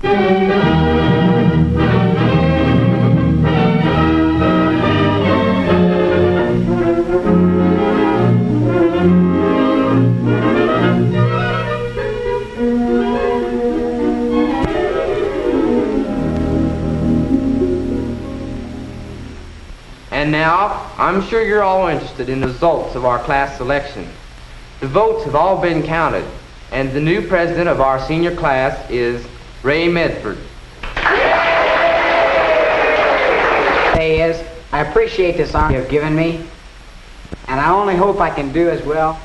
And now, I'm sure you're all interested in the results of our class selection. The votes have all been counted, and the new president of our senior class is Ray Medford. I appreciate this honor you've given me, and I only hope I can do as well.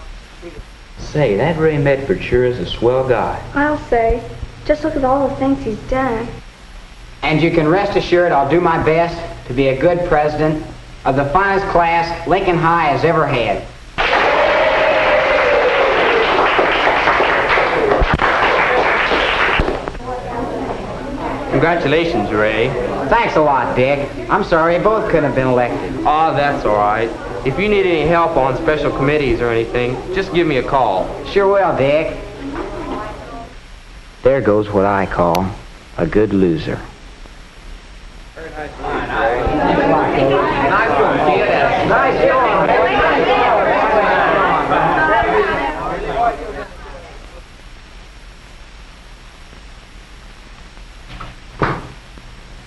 Say, that Ray Medford sure is a swell guy. I'll say. Just look at all the things he's done. And you can rest assured I'll do my best to be a good president of the finest class Lincoln High has ever had. Congratulations, Ray. Thanks a lot, Dick. I'm sorry you both couldn't have been elected. Oh, that's all right. If you need any help on special committees or anything, just give me a call. Sure will, Dick. There goes what I call a good loser.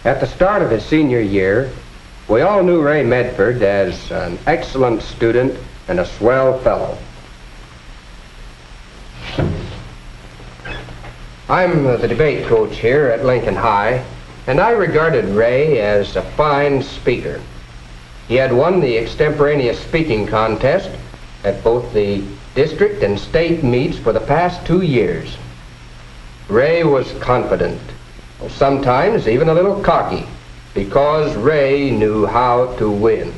At the start of his senior year, we all knew Ray Medford as an excellent student and a swell fellow. I'm the debate coach here at Lincoln High, and I regarded Ray as a fine speaker. He had won the extemporaneous speaking contest at both the district and state meets for the past 2 years. Ray was confident, sometimes even a little cocky, because Ray knew how to win.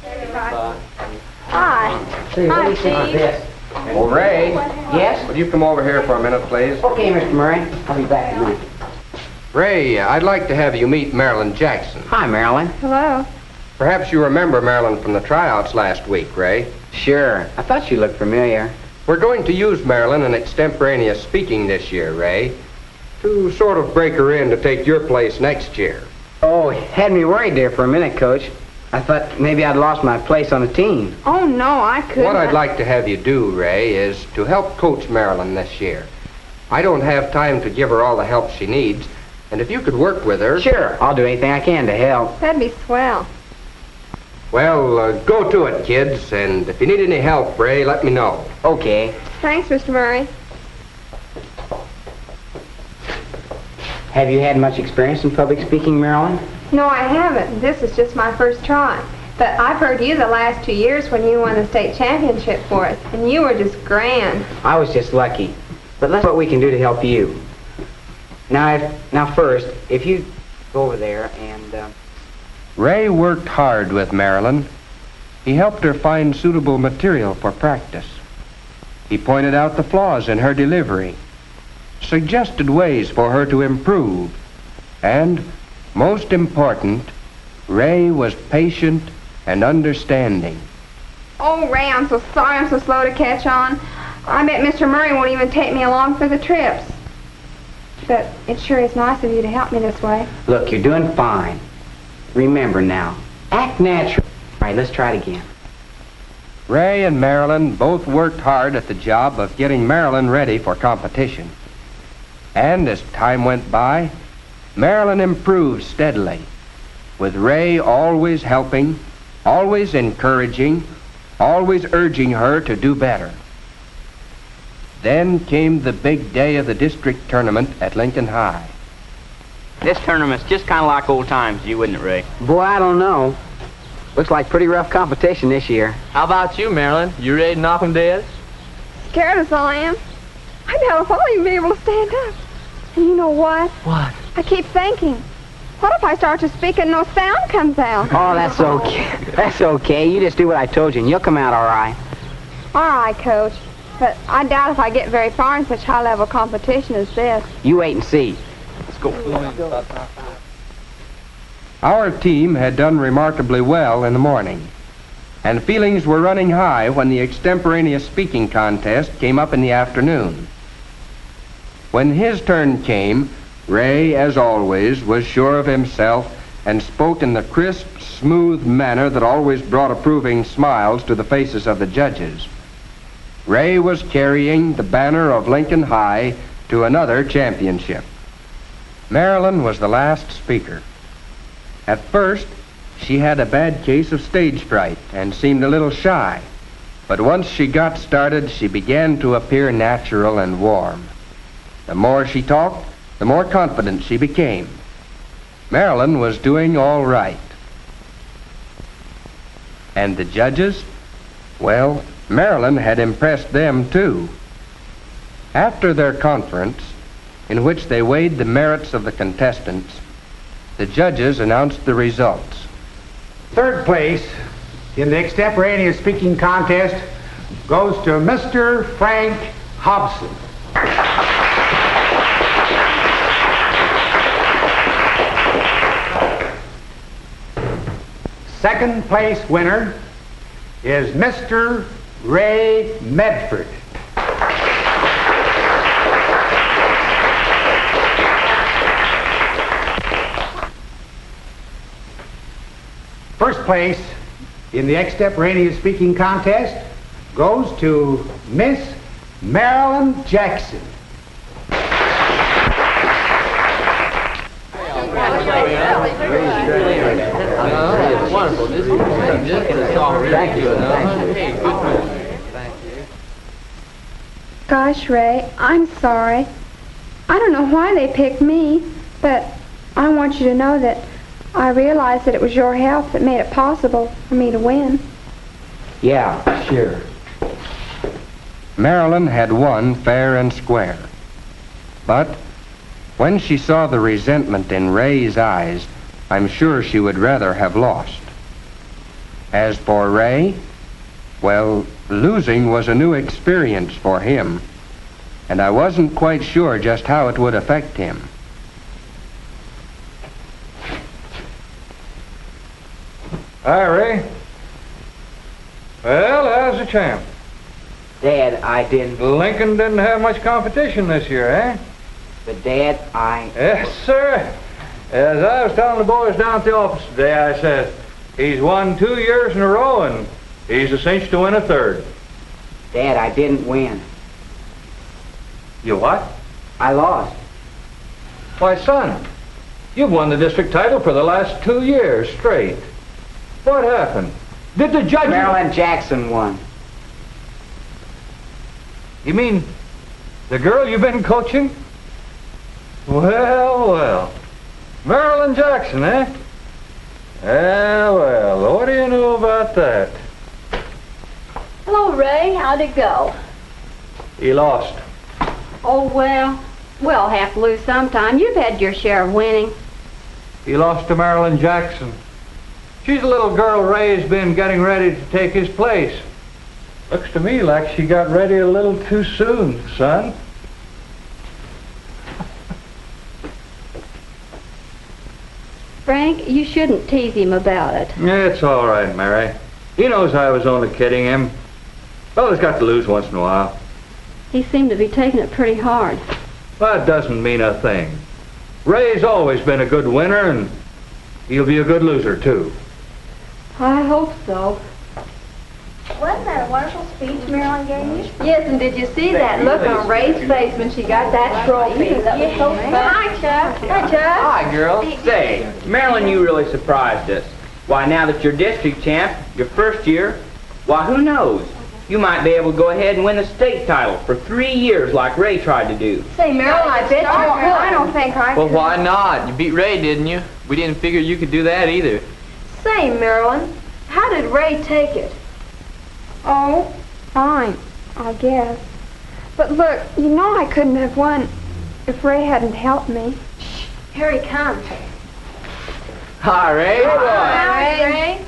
Hi. Hi, Steve. Oh, Ray. Yes? Would you come over here for a minute, please? Okay, Mr. Murray. I'll be back in a minute. Ray, I'd like to have you meet Marilyn Jackson. Hi, Marilyn. Hello. Perhaps you remember Marilyn from the tryouts last week, Ray. Sure. I thought you looked familiar. We're going to use Marilyn in extemporaneous speaking this year, Ray, to sort of break her in to take your place next year. Oh, had me worried there for a minute, Coach. I thought maybe I'd lost my place on the team. Oh, no, I couldn't. What I'd like to have you do, Ray, is to help coach Marilyn this year. I don't have time to give her all the help she needs, and if you could work with her... Sure, I'll do anything I can to help. That'd be swell. Well, go to it, kids, and if you need any help, Ray, let me know. Okay. Thanks, Mr. Murray. Have you had much experience in public speaking, Marilyn? No, I haven't. This is just my first try. But I've heard you the last 2 years when you won the state championship for us, and you were just grand. I was just lucky. But let's see what we can do to help you. Now first, if you go over there and... Ray worked hard with Marilyn. He helped her find suitable material for practice. He pointed out the flaws in her delivery, suggested ways for her to improve, and, most important, Ray was patient and understanding. Oh, Ray, I'm so sorry I'm so slow to catch on. I bet Mr. Murray won't even take me along for the trips. But it sure is nice of you to help me this way. Look, you're doing fine. Remember now, act natural. All right, let's try it again. Ray and Marilyn both worked hard at the job of getting Marilyn ready for competition. And as time went by, Marilyn improved steadily, with Ray always helping, always encouraging, always urging her to do better. Then came the big day of the district tournament at Lincoln High. This tournament's just kind of like old times, you wouldn't it, Ray? Boy, I don't know. Looks like pretty rough competition this year. How about you, Marilyn? You ready to knock 'em dead? Scared as I am. I doubt if I'll even be able to stand up. And you know what? What? I keep thinking, what if I start to speak and no sound comes out? Oh, that's okay. That's okay. You just do what I told you and you'll come out all right. All right, Coach. But I doubt if I get very far in such high-level competition as this. You wait and see. Let's go. Our team had done remarkably well in the morning, and feelings were running high when the extemporaneous speaking contest came up in the afternoon. When his turn came, Ray, as always, was sure of himself and spoke in the crisp, smooth manner that always brought approving smiles to the faces of the judges. Ray was carrying the banner of Lincoln High to another championship. Marilyn was the last speaker. At first, she had a bad case of stage fright and seemed a little shy. But once she got started, she began to appear natural and warm. The more she talked, the more confident she became. Marilyn was doing all right. And the judges? Well, Marilyn had impressed them too. After their conference, in which they weighed the merits of the contestants, the judges announced the results. Third place in the extemporaneous speaking contest goes to Mr. Frank Hobson. Second place winner is Mr. Ray Medford. First place in the extemporaneous speaking contest goes to Miss Marilyn Jackson. Wonderful. This is all Thank you. Gosh, Ray, I'm sorry. I don't know why they picked me, but I want you to know that I realized that it was your help that made it possible for me to win. Yeah, sure. Marilyn had won fair and square. But when she saw the resentment in Ray's eyes, I'm sure she would rather have lost. As for Ray, well, losing was a new experience for him, and I wasn't quite sure just how it would affect him. Hi, Ray. Well, how's the champ? Dad, I didn't... Lincoln didn't have much competition this year, eh? But Dad, I... Yes, sir. As I was telling the boys down at the office today, I said, he's won 2 years in a row, and he's a cinch to win a third. Dad, I didn't win. You what? I lost. Why, son, you've won the district title for the last 2 years straight. What happened? Did the judge... Marilyn Jackson won. You mean the girl you've been coaching? Well, well. Marilyn Jackson, eh? Well, what do you know about that? Hello, Ray. How'd it go? He lost. Oh, well, we'll have to lose sometime. You've had your share of winning. He lost to Marilyn Jackson. She's a little girl Ray's been getting ready to take his place. Looks to me like she got ready a little too soon, son. Frank, you shouldn't tease him about it. It's all right, Mary. He knows I was only kidding him. Fella's got to lose once in a while. He seemed to be taking it pretty hard. That doesn't mean a thing. Ray's always been a good winner, and he'll be a good loser, too. I hope so. Wasn't that a wonderful speech Marilyn gave you? Yes, and did you see that look on Ray's face when she got that trophy? That was so fun. Hi, Chuck. Hi, Chuck. Hi, girls. Say, Marilyn, you really surprised us. Why, now that you're district champ, your first year, why, who knows? You might be able to go ahead and win the state title for 3 years like Ray tried to do. Say, Marilyn, I bet you I don't think I Well, could. why not? You beat Ray, didn't you? We didn't figure you could do that either. Say, Marilyn, how did Ray take it? Oh, fine, I guess. But look, you know I couldn't have won if Ray hadn't helped me. Here he comes. Hi, Ray. Hi, Ray.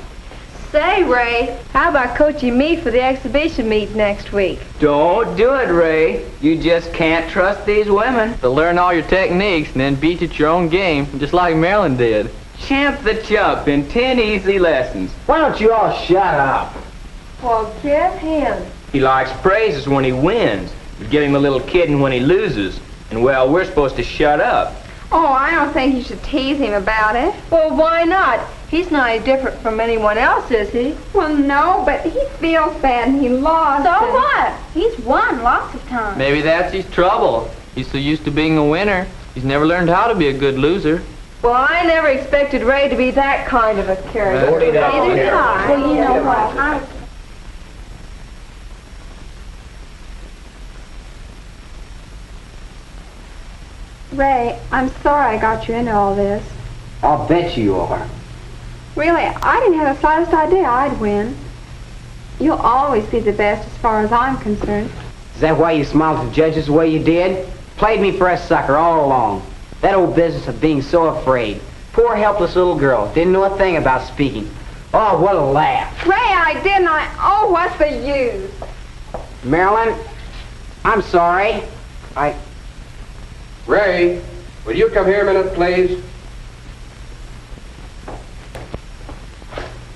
Say, Ray, how about coaching me for the exhibition meet next week? Don't do it, Ray. You just can't trust these women. To learn all your techniques and then beat you at your own game, just like Marilyn did. Champ the chump in 10 easy lessons. Why don't you all shut up? Well, give him. He likes praises when he wins, but give him a little kidding when he loses. And, well, we're supposed to shut up. Oh, I don't think you should tease him about it. Well, why not? He's not any different from anyone else, is he? Well, no, but he feels bad and he lost. So and- what? He's won lots of times. Maybe that's his trouble. He's so used to being a winner, he's never learned how to be a good loser. Well, I never expected Ray to be that kind of a character. Neither did I. Well, you know what? Ray, I'm sorry I got you into all this. I'll bet you are. Really, I didn't have the slightest idea I'd win. You'll always be the best as far as I'm concerned. Is that why you smiled at the judges the way you did? Played me for a sucker all along. That old business of being so afraid. Poor helpless little girl. Didn't know a thing about speaking. Oh, what a laugh. Ray, I didn't. Oh, what's the use? Marilyn, I'm sorry. Ray, will you come here a minute, please?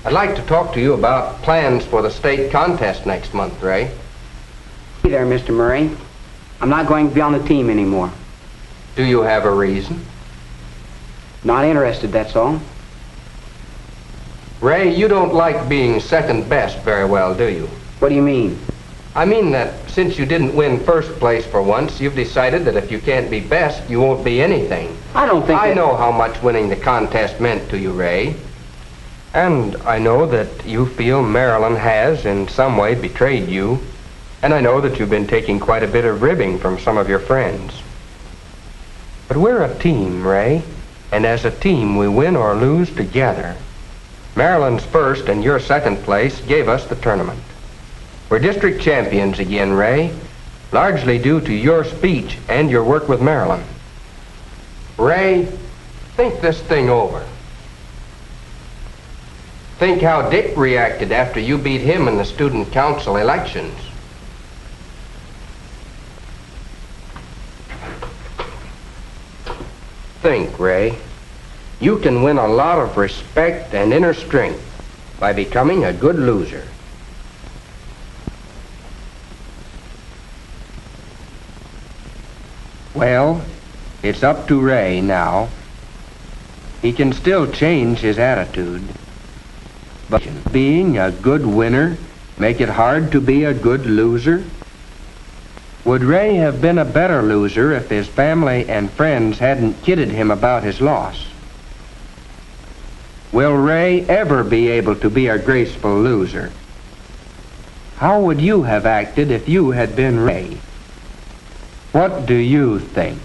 I'd like to talk to you about plans for the state contest next month, Ray. Hey there, Mr. Murray. I'm not going to be on the team anymore. Do you have a reason? Not interested, that's all. Ray, you don't like being second best very well, do you? What do you mean? I mean that since you didn't win first place for once, you've decided that if you can't be best, you won't be anything. I don't think I that- know how much winning the contest meant to you, Ray. And I know that you feel Marilyn has in some way betrayed you. And I know that you've been taking quite a bit of ribbing from some of your friends. But we're a team, Ray. And as a team, we win or lose together. Marilyn's first and your second place gave us the tournament. We're district champions again, Ray, largely due to your speech and your work with Marilyn. Ray, think this thing over. Think how Dick reacted after you beat him in the student council elections. Think, Ray. You can win a lot of respect and inner strength by becoming a good loser. Well, it's up to Ray now. He can still change his attitude. But being a good winner make it hard to be a good loser? Would Ray have been a better loser if his family and friends hadn't kidded him about his loss? Will Ray ever be able to be a graceful loser? How would you have acted if you had been Ray? What do you think?